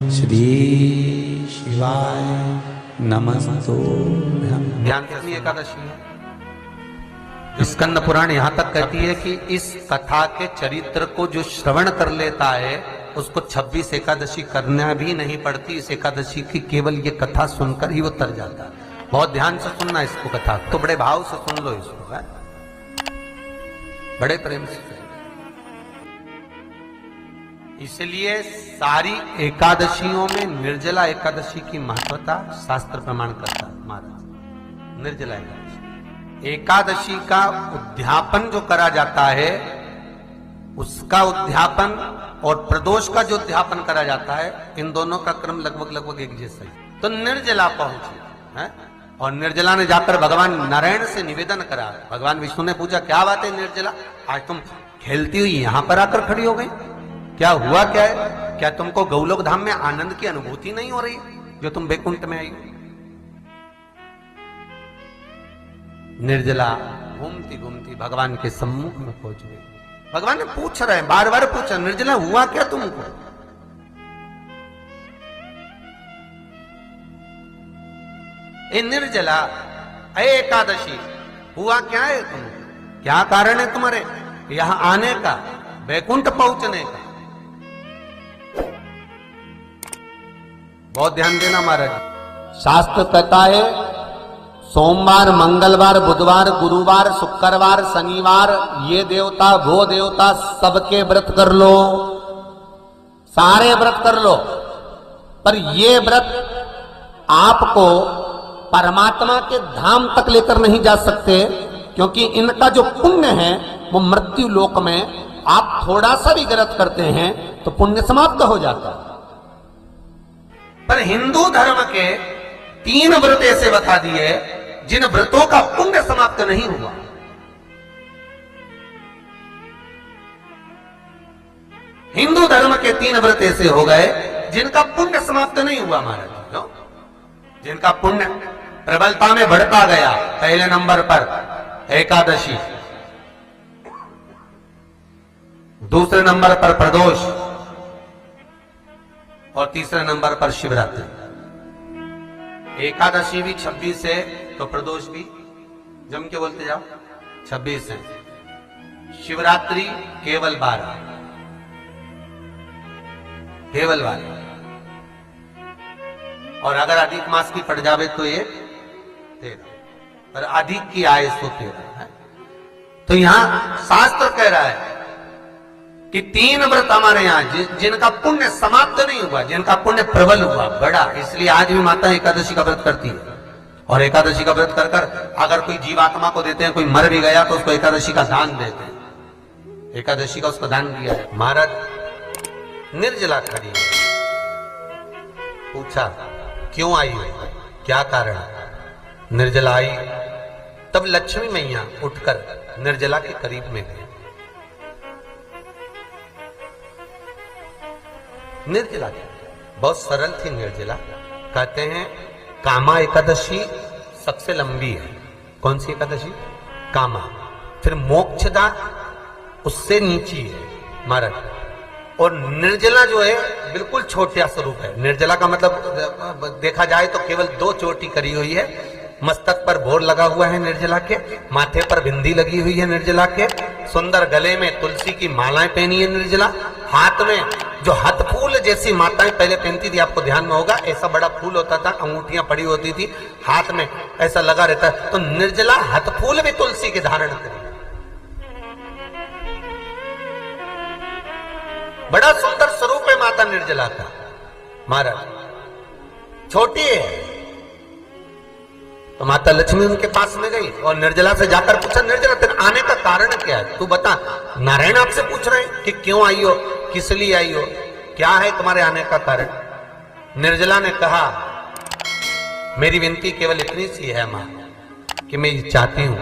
श्री शिवाय नमस्तुभ्यं। ध्यान से एकादशी है। स्कंद पुराण यहाँ तक कहती है कि इस कथा के चरित्र को जो श्रवण कर लेता है उसको 26 एकादशी करना भी नहीं पड़ती। इस एकादशी की केवल ये कथा सुनकर ही वो तर जाता है। बहुत ध्यान से सुनना इसको, कथा तो बड़े भाव से सुन लो इसको, है? बड़े प्रेम से। इसलिए सारी एकादशियों में निर्जला एकादशी की महत्वता शास्त्र प्रमाण करता है। महाराज निर्जला एकादशी का उद्यापन जो करा जाता है, उसका उद्यापन और प्रदोष का जो उद्यापन करा जाता है, इन दोनों का क्रम लगभग एक जैसा ही। तो निर्जला पहुंची है और निर्जला ने जाकर भगवान नारायण से निवेदन करा। भगवान विष्णु ने पूछा, क्या बात है निर्जला, आज तुम खेलती हुई यहां पर आकर खड़ी हो गई, क्या हुआ क्या है? क्या तुमको गौलोक धाम में आनंद की अनुभूति नहीं हो रही जो तुम बैकुंठ में आई? निर्जला घूमती घूमती भगवान के सम्मुख में पहुंच गई। भगवान ने पूछ रहे हैं, बार बार पूछा, निर्जला हुआ क्या तुमको? ए निर्जला, ए एकादशी, हुआ क्या है तुमको? क्या कारण है तुम्हारे यहां आने का, बैकुंठ पहुंचने का? बहुत ध्यान देना महाराज। शास्त्र कहता है सोमवार, मंगलवार, बुधवार, गुरुवार, शुक्रवार, शनिवार, ये देवता वो देवता सबके व्रत कर लो, सारे व्रत कर लो, पर ये व्रत आपको परमात्मा के धाम तक लेकर नहीं जा सकते, क्योंकि इनका जो पुण्य है वो मृत्यु लोक में आप थोड़ा सा भी गलत करते हैं तो पुण्य समाप्त हो जाता है। पर हिंदू धर्म के 3 व्रत ऐसे बता दिए जिन व्रतों का पुण्य समाप्त नहीं हुआ। हिंदू धर्म के 3 व्रत ऐसे हो गए जिनका पुण्य समाप्त नहीं हुआ महाराज। क्यों? जिनका पुण्य प्रबलता में बढ़ता गया। पहले नंबर पर एकादशी, दूसरे नंबर पर प्रदोष और तीसरे नंबर पर शिवरात्रि। एकादशी भी 26 है तो प्रदोष भी जम के बोलते जाओ 26 है। शिवरात्रि केवल 12, केवल 12, और अगर अधिक मास की पड़ जावे तो ये 13, पर अधिक की आय तो 13 है। तो यहां शास्त्र कह रहा है कि 3 व्रत हमारे यहाँ जिनका पुण्य समाप्त नहीं हुआ, जिनका पुण्य प्रबल हुआ, बड़ा, इसलिए आज भी माता एकादशी का व्रत करती है। और एकादशी का व्रत कर कर अगर कोई जीवात्मा को देते हैं, कोई मर भी गया तो उसको एकादशी का दान देते हैं। एकादशी का उसको दान दिया है। महाराज निर्जला खड़ी पूछा, क्यों आई हो, क्या कारण? निर्जला आई तब लक्ष्मी मैया उठकर निर्जला के करीब में गई। निर्जला बहुत सरल थी निर्जला। कहते हैं कामा एकादशी सबसे लंबी है। कौन सी एकादशी? कामा। फिर मोक्षदा उससे नीची है महाराज। और निर्जला जो है बिल्कुल छोटा स्वरूप है। निर्जला का मतलब देखा जाए तो केवल 2 चोटी करी हुई है। मस्तक पर भोर लगा हुआ है निर्जला के, माथे पर बिंदी लगी हुई है निर्जला के, सुंदर गले में तुलसी की मालाएं पहनी है निर्जला, हाथ में जो हाथ फूल जैसी माताएं पहले पहनती थी, आपको ध्यान में होगा, ऐसा बड़ा फूल होता था, अंगूठियां पड़ी होती थी, हाथ में ऐसा लगा रहता है। तो निर्जला हाथ फूल भी तुलसी के धारण करी। बड़ा सुंदर स्वरूप है माता निर्जला का महाराज। छोटी है तो माता लक्ष्मी उनके पास में गई और निर्जला से जाकर पूछा, निर्जला तेरे आने का कारण क्या है, तू बता। नारायण आपसे पूछ रहे हैं कि क्यों आई हो, किस लिए आई हो, क्या है तुम्हारे आने का कारण? निर्जला ने कहा, मेरी विनती केवल इतनी सी है मां कि मैं ये चाहती हूं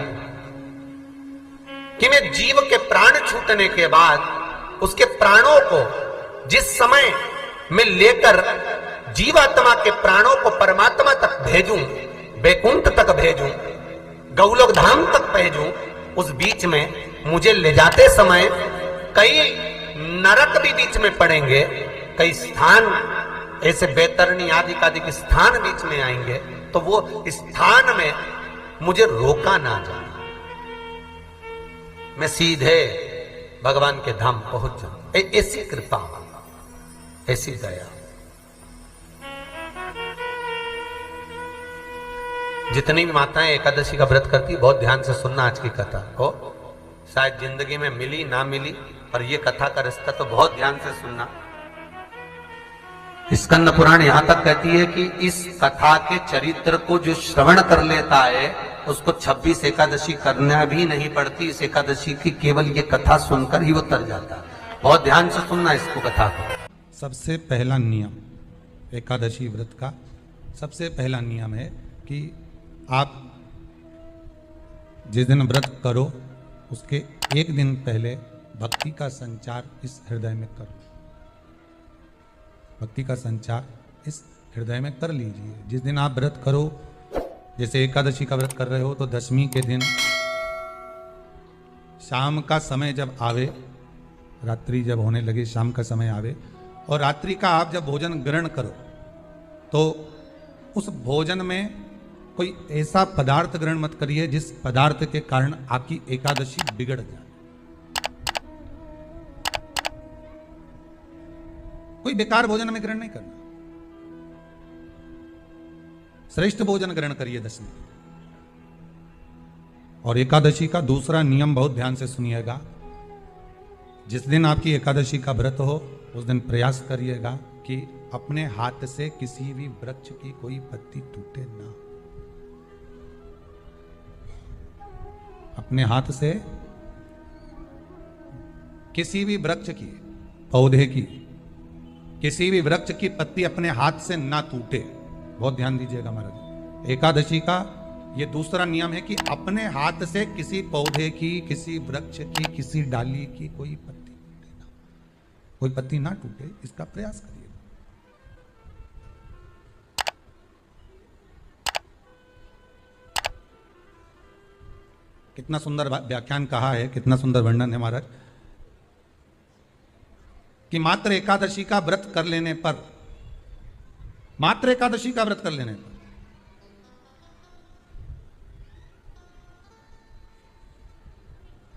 कि मैं जीव के प्राण छूटने के बाद उसके प्राणों को जिस समय मैं लेकर जीवात्मा के प्राणों को परमात्मा तक भेजूं, बैकुंठ तक भेजूं, गौलोक धाम तक भेजूं, उस बीच में मुझे ले जाते समय कई नरक भी बीच में पड़ेंगे, कई स्थान ऐसे बैतरणी आदि के स्थान बीच में आएंगे तो वो स्थान में मुझे रोका ना जाए, मैं सीधे भगवान के धाम पहुंच जाऊं। ऐसी कृपा, ऐसी दया। जितनी भी माताएं एकादशी का व्रत करती, बहुत ध्यान से सुनना आज की कथा को। शायद जिंदगी में मिली ना मिली, पर ये कथा का रिश्ता तो बहुत ध्यान से सुनना। स्कंद पुराण यहां तक कहती है कि इस कथा के चरित्र को जो श्रवण कर लेता है उसको 26 एकादशी करना भी नहीं पड़ती। इस एकादशी की केवल ये कथा सुनकर ही वो तर जाता है। बहुत ध्यान से सुनना इसको, कथा को। सबसे पहला नियम एकादशी व्रत का, सबसे पहला नियम है कि आप जिस दिन व्रत करो उसके एक दिन पहले भक्ति का संचार इस हृदय में करो। भक्ति का संचार इस हृदय में कर लीजिए। जिस दिन आप व्रत करो, जैसे एकादशी का व्रत कर रहे हो, तो दशमी के दिन शाम का समय जब आवे, रात्रि जब होने लगे, शाम का समय आवे और रात्रि का आप जब भोजन ग्रहण करो तो उस भोजन में कोई ऐसा पदार्थ ग्रहण मत करिए जिस पदार्थ के कारण आपकी एकादशी बिगड़ जाए। कोई बेकार भोजन में ग्रहण नहीं करना, श्रेष्ठ भोजन ग्रहण करिए दशमी। और एकादशी का दूसरा नियम बहुत ध्यान से सुनिएगा। जिस दिन आपकी एकादशी का व्रत हो उस दिन प्रयास करिएगा कि अपने हाथ से किसी भी वृक्ष की कोई पत्ती टूटे ना। अपने हाथ से किसी भी वृक्ष की, पौधे की, किसी भी वृक्ष की पत्ती अपने हाथ से ना टूटे। बहुत ध्यान दीजिएगा महाराज। एकादशी का ये दूसरा नियम है कि अपने हाथ से किसी पौधे की, किसी वृक्ष की, किसी डाली की कोई पत्ती टूटे ना, कोई पत्ती ना टूटे, इसका प्रयास करिए। कितना सुंदर व्याख्यान कहा है, कितना सुंदर वर्णन है महाराज कि मात्र एकादशी का व्रत कर लेने पर, मात्र एकादशी का व्रत कर लेने पर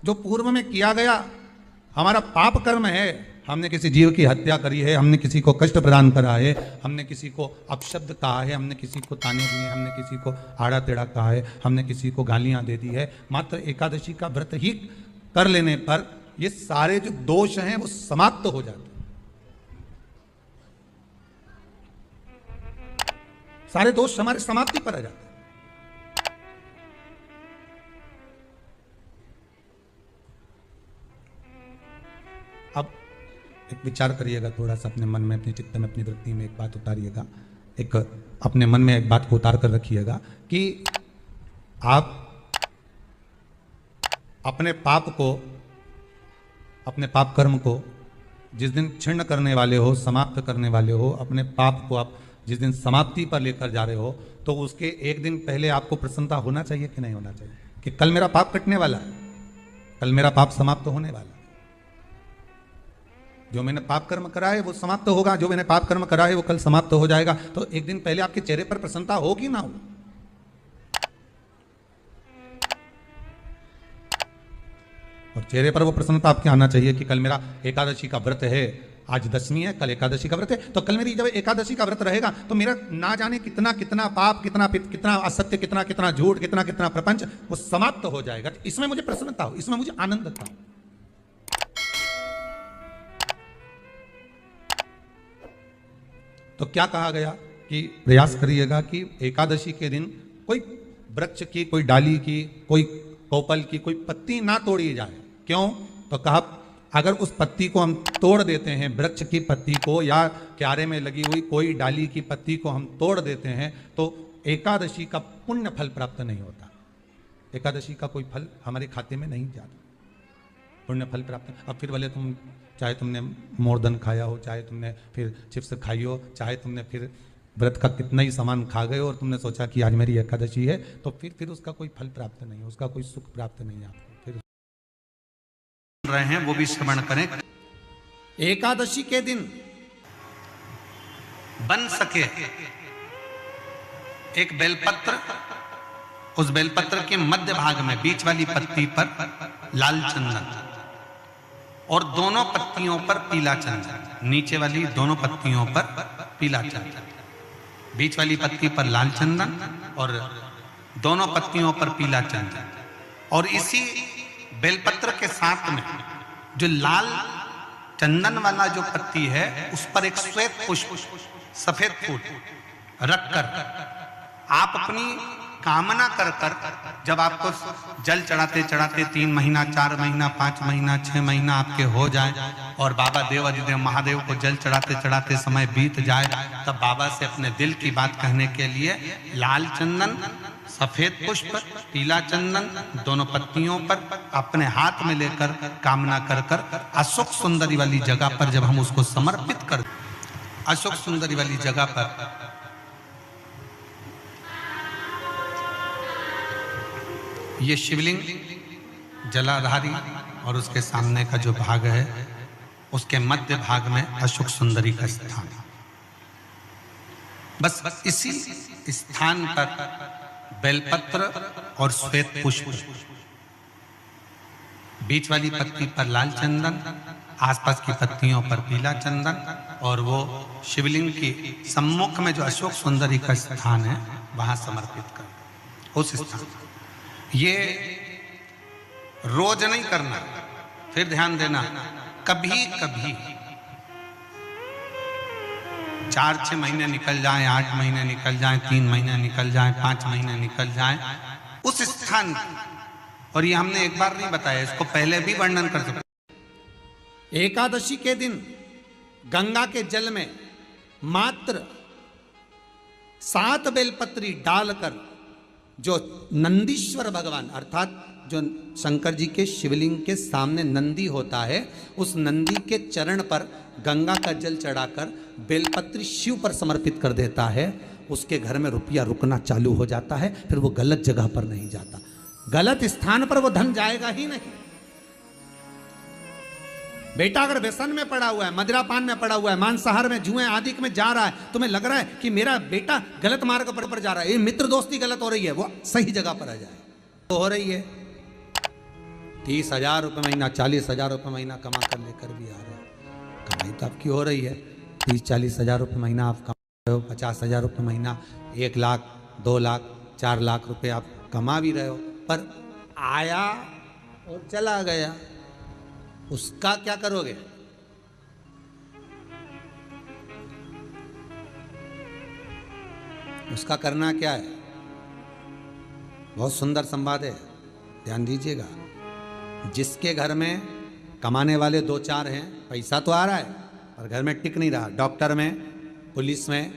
जो पूर्व में किया गया हमारा पाप कर्म है, हमने किसी जीव की हत्या करी है, हमने किसी को कष्ट प्रदान करा है, हमने किसी को अपशब्द कहा है, हमने किसी को ताने दिए, हमने किसी को आड़ा टेढ़ा कहा है, हमने किसी को गालियां दे दी है, मात्र एकादशी का व्रत ही कर लेने पर ये सारे जो दोष हैं वो समाप्त हो जाते हैं। सारे दोष हमारे समाप्ति पर आ जाते हैं। अब एक विचार करिएगा थोड़ा सा अपने मन में, अपने चित्त में, अपनी वृत्ति में एक बात उतारिएगा। एक अपने मन में एक बात को उतार कर रखिएगा कि आप अपने पाप को, अपने पाप कर्म को जिस दिन क्षीण करने वाले हो, समाप्त करने वाले हो, अपने पाप को आप जिस दिन समाप्ति पर लेकर जा रहे हो, तो उसके एक दिन पहले आपको प्रसन्नता होना चाहिए कि नहीं होना चाहिए कि कल मेरा पाप कटने वाला है, कल मेरा पाप समाप्त होने वाला है। जो मैंने पाप कर्म करा है वो समाप्त होगा, जो मैंने पाप कर्म करा है वो कल समाप्त हो जाएगा। तो एक दिन पहले आपके चेहरे पर प्रसन्नता हो कि ना हो? और चेहरे पर वो प्रसन्नता आपके आना चाहिए कि कल मेरा एकादशी का व्रत है, आज दशमी है, कल एकादशी का व्रत है, तो कल मेरी जब एकादशी का व्रत रहेगा तो मेरा ना जाने कितना कितना पाप, कितना असत्य, कितना झूठ, कितना प्रपंच वो समाप्त हो जाएगा। तो इसमें मुझे प्रसन्नता हो, इसमें मुझे आनंद था। तो क्या कहा गया कि प्रयास करिएगा कि एकादशी के दिन कोई वृक्ष की, कोई डाली की, कोई कोपल की कोई पत्ती ना तोड़ी जाए। क्यों? तो कहा अगर उस पत्ती को हम तोड़ देते हैं, वृक्ष की पत्ती को या क्यारे में लगी हुई कोई डाली की पत्ती को हम तोड़ देते हैं तो एकादशी का पुण्य फल प्राप्त नहीं होता। एकादशी का कोई फल हमारे खाते में नहीं जाता, पुण्य फल प्राप्त। अब फिर भले तुम, चाहे तुमने मोरधन खाया हो, चाहे तुमने फिर चिप्स खाई हो, चाहे तुमने फिर व्रत का कितना ही सामान खा गए और तुमने सोचा कि आज मेरी एकादशी है, तो फिर उसका कोई फल प्राप्त नहीं, उसका कोई सुख प्राप्त नहीं आपको। फिर रहे हैं वो भी श्रवण करें। एकादशी के दिन बन सके एक बेलपत्र, उस बेलपत्र के मध्य भाग में बीच वाली पत्ती पर लाल चंदन और दोनों पत्तियों पर पीला चंदन, नीचे वाली दोनों पत्तियों पर पीला चंदन, बीच वाली पत्ती पर लाल चंदन और दोनों पत्तियों पर पीला चंदन। और इसी बेलपत्र के साथ में जो लाल चंदन वाला जो पत्ती है उस पर एक श्वेत पुष्प, सफेद फूल रखकर आप अपनी कामना कर कर, जब आपको जल चढ़ाते चढ़ाते 3 महीना, 4 महीना, 5 महीना, 6 महीना आपके हो जाए और बाबा देव अधिदेव महादेव को जल चढ़ाते चढ़ाते समय बीत जाए, तब बाबा से अपने दिल की बात कहने के लिए लाल चंदन, सफेद पुष्प, पीला चंदन दोनों पत्तियों पर अपने हाथ में लेकर कामना कर कर अशोक सुंदरी वाली जगह पर जब हम उसको समर्पित कर, अशोक सुंदरी वाली जगह पर ये शिवलिंग जलाधारी और उसके सामने का जो भाग है उसके मध्य भाग में अशोक सुंदरी का स्थान है। बस इसी स्थान पर बेलपत्र और श्वेत पुष्प, बीच वाली पत्ती पर लाल चंदन, आसपास की पत्तियों पर पीला चंदन और वो शिवलिंग की सम्मुख में जो अशोक सुंदरी का स्थान है वहां समर्पित कर, उस स्थान ये रोज नहीं करना। फिर ध्यान देना, कभी कभी 4-6 महीने निकल जाएं, 8 महीने निकल जाएं, 3 महीने निकल जाएं, 5 महीने निकल जाएं उस स्थान, और ये हमने एक बार नहीं बताया, इसको पहले भी वर्णन कर सकते। एकादशी के दिन गंगा के जल में मात्र 7 बेलपत्री डालकर जो नंदीश्वर भगवान अर्थात जो शंकर जी के शिवलिंग के सामने नंदी होता है, उस नंदी के चरण पर गंगा का जल चढ़ाकर बेलपत्री शिव पर समर्पित कर देता है, उसके घर में रुपया रुकना चालू हो जाता है। फिर वो गलत जगह पर नहीं जाता, गलत स्थान पर वो धन जाएगा ही नहीं। बेटा अगर व्यसन में पड़ा हुआ है, मदिरा पान में पड़ा हुआ है, मांसाहार में, जुए आदि में जा रहा है, तुम्हें लग रहा है कि मेरा बेटा गलत मार्ग पर जा रहा है, ये मित्र दोस्ती गलत हो रही है, वो सही जगह पर आ जाए तो हो रही है। 30,000 रुपये महीना, 40,000 रुपये महीना कमा कर लेकर भी आ रहे हैं, कमाई तो आपकी हो रही है। 30-40 हज़ार रुपये महीना आप कमा रहे हो, 50,000 रुपये महीना, 1 लाख, 2 लाख, 4 लाख रुपए आप कमा भी रहे हो, पर आया और चला गया, उसका क्या करोगे? उसका करना क्या है? बहुत सुंदर संवाद है, ध्यान दीजिएगा। जिसके घर में कमाने वाले 2-4 हैं, पैसा तो आ रहा है पर घर में टिक नहीं रहा, डॉक्टर में, पुलिस में,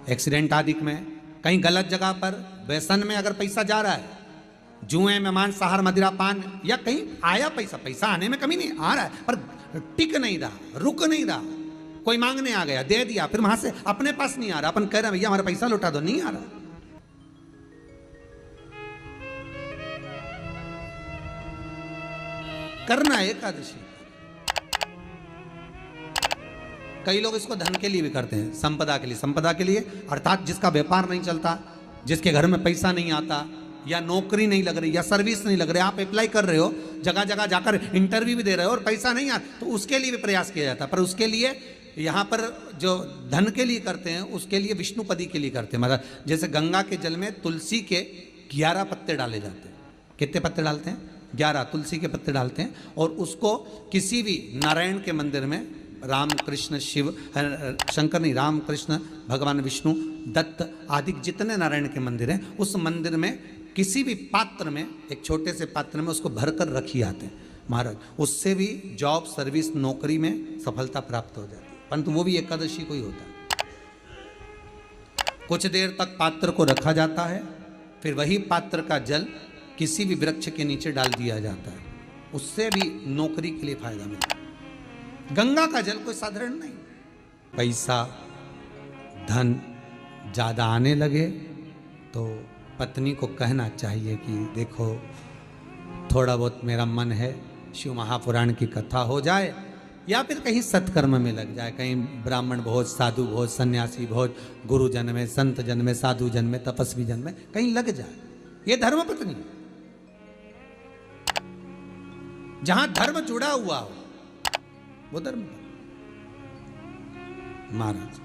एक्सीडेंट आदि में, कहीं गलत जगह पर व्यसन में अगर पैसा जा रहा है, जुए में, मांसाहार, मदिरा पान, या कहीं आया पैसा, पैसा आने में कमी नहीं, आ रहा है पर टिक नहीं रहा, रुक नहीं रहा, कोई मांगने आ गया, दे दिया, फिर वहां से अपने पास नहीं आ रहा, अपन कह रहे हैं भैया हमारा पैसा लौटा दो, नहीं आ रहा। करना है एकादशी। कई लोग इसको धन के लिए भी करते हैं, संपदा के लिए। संपदा के लिए अर्थात जिसका व्यापार नहीं चलता, जिसके घर में पैसा नहीं आता, या नौकरी नहीं लग रही, या सर्विस नहीं लग रही, आप अप्लाई कर रहे हो, जगह जगह जाकर इंटरव्यू भी दे रहे हो और पैसा नहीं आता, तो उसके लिए भी प्रयास किया जाता है। पर उसके लिए यहाँ पर जो धन के लिए करते हैं, उसके लिए विष्णुपदी के लिए करते हैं। मतलब जैसे गंगा के जल में तुलसी के 11 पत्ते डाले जाते हैं। कितने पत्ते डालते हैं? 11 तुलसी के पत्ते डालते हैं, और उसको किसी भी नारायण के मंदिर में, राम कृष्ण शिव, शंकर नहीं, राम कृष्ण भगवान विष्णु, दत्त आदि जितने नारायण के मंदिर हैं, उस मंदिर में किसी भी पात्र में, एक छोटे से पात्र में उसको भरकर रखी आते हैं महाराज। उससे भी जॉब, सर्विस, नौकरी में सफलता प्राप्त हो जाती है, परंतु वो भी एकादशी को ही होता है। कुछ देर तक पात्र को रखा जाता है, फिर वही पात्र का जल किसी भी वृक्ष के नीचे डाल दिया जाता है, उससे भी नौकरी के लिए फायदा मिलता है। गंगा का जल कोई साधारण नहीं। पैसा, धन ज़्यादा आने लगे तो पत्नी को कहना चाहिए कि देखो थोड़ा बहुत मेरा मन है, शिव महापुराण की कथा हो जाए या फिर कहीं सत्कर्म में लग जाए, कहीं ब्राह्मण भोज, साधु भोज, सन्यासी भोज, गुरुजन में, संत जन में, साधु जन में, तपस्वी जन में कहीं लग जाए। ये धर्म पत्नी, जहां धर्म जुड़ा हुआ हो वो धर्म पत्नी। महाराज,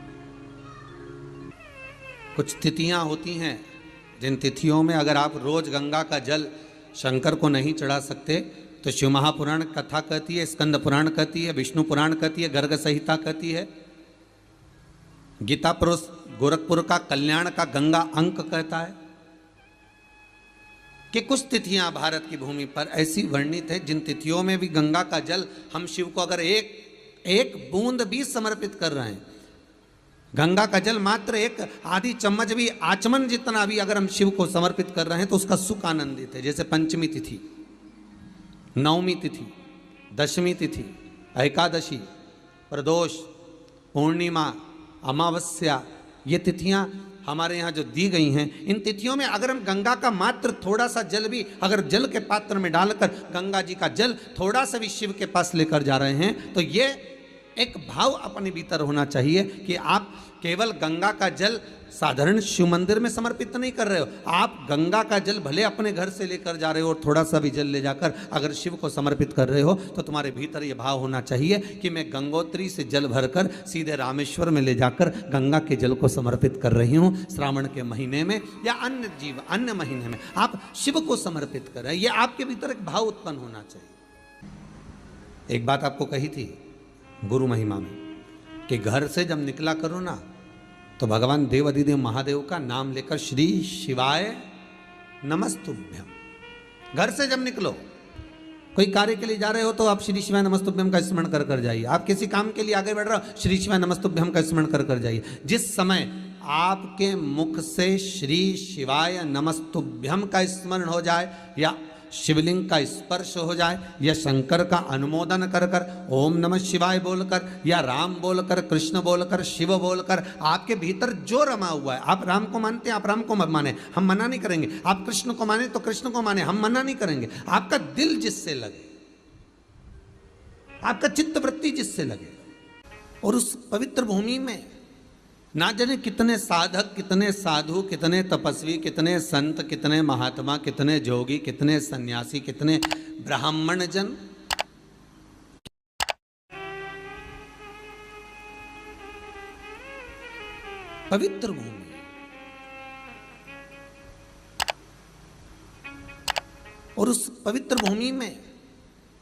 कुछ तिथियां होती हैं जिन तिथियों में अगर आप रोज गंगा का जल शंकर को नहीं चढ़ा सकते तो शिव महापुराण कथा कहती है, स्कंद पुराण कहती है, विष्णु पुराण कहती है, गर्ग संहिता कहती है, गीता पुरुष गोरखपुर का कल्याण का गंगा अंक कहता है कि कुछ तिथियां भारत की भूमि पर ऐसी वर्णित है जिन तिथियों में भी गंगा का जल हम शिव को अगर एक बूंद भी समर्पित कर रहे हैं, गंगा का जल मात्र एक आधी चम्मच भी, आचमन जितना भी अगर हम शिव को समर्पित कर रहे हैं तो उसका सुख आनंदित है। जैसे पंचमी तिथि, नवमी तिथि, दशमी तिथि, एकादशी, प्रदोष, पूर्णिमा, अमावस्या, ये तिथियां हमारे यहाँ जो दी गई हैं, इन तिथियों में अगर हम गंगा का मात्र थोड़ा सा जल भी अगर जल के पात्र में डालकर गंगा जी का जल थोड़ा सा भी शिव के पास लेकर जा रहे हैं तो ये एक भाव अपने भीतर होना चाहिए कि आप केवल गंगा का जल साधारण शिव मंदिर में समर्पित नहीं कर रहे हो, आप गंगा का जल भले अपने घर से लेकर जा रहे हो और थोड़ा सा भी जल ले जाकर अगर शिव को समर्पित कर रहे हो तो तुम्हारे भीतर ये भाव होना चाहिए कि मैं गंगोत्री से जल भरकर सीधे रामेश्वर में ले जाकर गंगा के जल को समर्पित कर रही हूँ। श्रावण के महीने में या अन्य महीने में आप शिव को समर्पित कर रहे हैं, ये आपके भीतर एक भाव उत्पन्न होना चाहिए। एक बात आपको कही थी गुरु महिमा में कि घर से जब निकला करो ना तो भगवान देव अधिदेव महादेव का नाम लेकर श्री शिवाय नमस्तुभ्यम। घर से जब निकलो, कोई कार्य के लिए जा रहे हो तो आप श्री शिवाय नमस्तुभ्यम का स्मरण कर कर जाइए। आप किसी काम के लिए आगे बढ़ रहे हो, श्री शिवाय नमस्तुभ्यम का स्मरण कर कर जाइए। जिस समय आपके मुख से श्री शिवाय नमस्तुभ्यम का स्मरण हो जाए या शिवलिंग का स्पर्श हो जाए या शंकर का अनुमोदन कर कर ओम नमः शिवाय बोलकर या राम बोलकर, कृष्ण बोलकर, शिव बोलकर, आपके भीतर जो रमा हुआ है, आप राम को मानते हैं आप राम को माने, हम मना नहीं करेंगे। आप कृष्ण को माने तो कृष्ण को माने, हम मना नहीं करेंगे। आपका दिल जिससे लगे, आपका चित्त वृत्ति जिससे लगे, और उस पवित्र भूमि में ना जाने कितने साधक, कितने साधु, कितने तपस्वी, कितने संत, कितने महात्मा, कितने जोगी, कितने सन्यासी, कितने ब्राह्मण जन पवित्र भूमि, और उस पवित्र भूमि में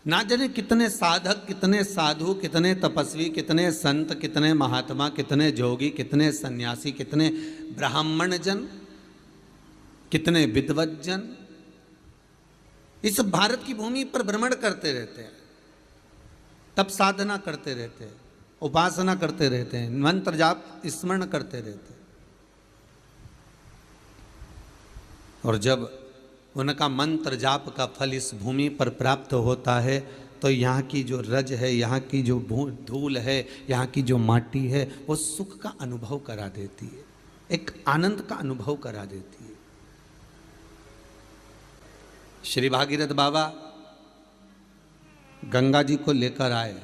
ना जाने कितने साधक, कितने साधु, कितने तपस्वी, कितने संत, कितने महात्मा, कितने जोगी, कितने सन्यासी, कितने ब्राह्मण जन, कितने विद्वत जन इस भारत की भूमि पर भ्रमण करते रहते हैं, तप साधना करते रहते हैं, उपासना करते रहते हैं, मंत्र जाप स्मरण करते रहते हैं। और जब उनका मंत्र जाप का फल इस भूमि पर प्राप्त होता है तो यहाँ की जो रज है, यहाँ की जो धूल है, यहाँ की जो माटी है, वो सुख का अनुभव करा देती है, एक आनंद का अनुभव करा देती है। श्री भागीरथ बाबा गंगा जी को लेकर आए।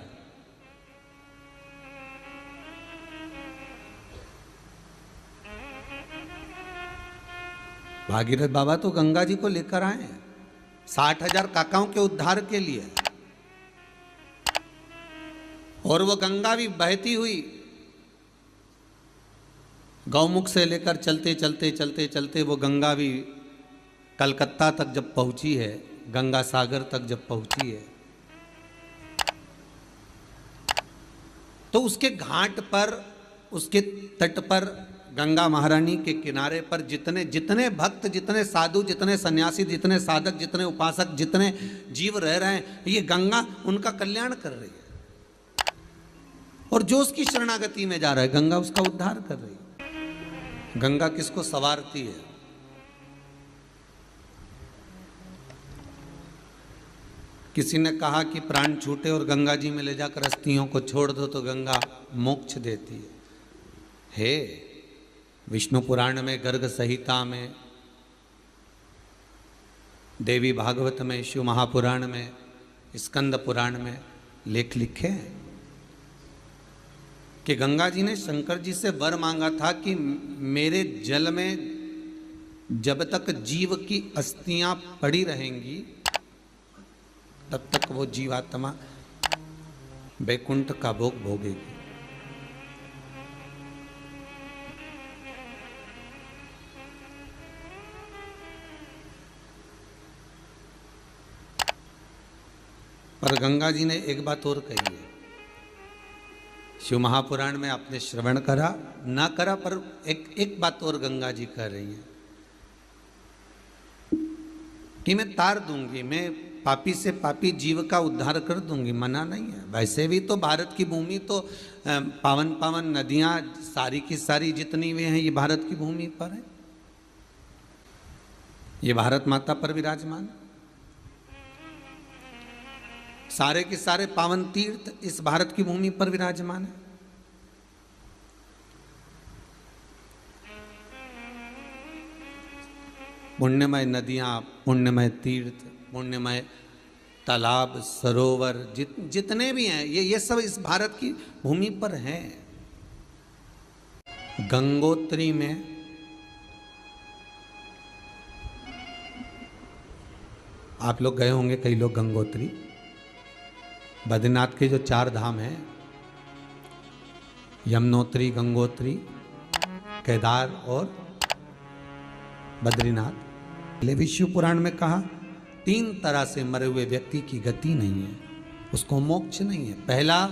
भागीरथ बाबा तो गंगा जी को लेकर आए 60,000 काकाओं के उद्धार के लिए, और वो गंगा भी बहती हुई गौमुख से लेकर चलते चलते चलते चलते वो गंगा भी कलकत्ता तक जब पहुंची है, गंगा सागर तक जब पहुंची है, तो उसके घाट पर, उसके तट पर, गंगा महारानी के किनारे पर जितने भक्त, जितने साधु, जितने सन्यासी, जितने साधक, जितने उपासक, जितने जीव रह रहे हैं, ये गंगा उनका कल्याण कर रही है। और जो उसकी शरणागति में जा रहा है, गंगा उसका उद्धार कर रही है। गंगा किसको संवारती है? किसी ने कहा कि प्राण छूटे और गंगा जी में ले जाकर अस्थियों को छोड़ दो तो गंगा मोक्ष देती है। विष्णु पुराण में, गर्ग संहिता में, देवी भागवत में, शिव महापुराण में, स्कंद पुराण में लेख लिखे हैं। कि गंगा जी ने शंकर जी से वर मांगा था कि मेरे जल में जब तक जीव की अस्थियां पड़ी रहेंगी तब तक वो जीवात्मा वैकुंठ का भोग भोगेगी। पर गंगा जी ने एक बात और कही है, शिव महापुराण में आपने श्रवण करा ना करा, पर एक बात और गंगा जी कह रही हैं कि मैं तार दूंगी, मैं पापी से पापी जीव का उद्धार कर दूंगी, मना नहीं है। वैसे भी तो भारत की भूमि तो पावन पावन नदियां सारी की सारी जितनी वे हैं ये भारत की भूमि पर है, ये भारत माता पर विराजमान, सारे के सारे पावन तीर्थ इस भारत की भूमि पर विराजमान है। पुण्यमय नदियां, पुण्यमय तीर्थ, पुण्यमय तालाब, सरोवर जितने भी हैं ये सब इस भारत की भूमि पर हैं। गंगोत्री में आप लोग गए होंगे, कई लोग गंगोत्री, बद्रीनाथ के जो 4 धाम हैं, यमुनोत्री, गंगोत्री, केदार और बद्रीनाथ। विष्णु पुराण में कहा 3 तरह से मरे हुए व्यक्ति की गति नहीं है, उसको मोक्ष नहीं है। पहला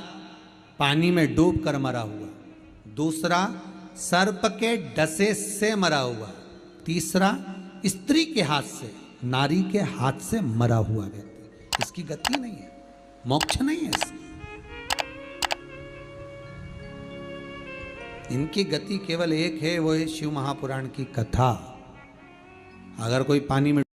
पानी में डूब कर मरा हुआ, दूसरा सर्प के डसे से मरा हुआ, तीसरा स्त्री के हाथ से, नारी के हाथ से मरा हुआ व्यक्ति, इसकी गति नहीं है, मोक्ष नहीं है इसकी। इनकी गति केवल एक है, वो है शिव महापुराण की कथा। अगर कोई पानी में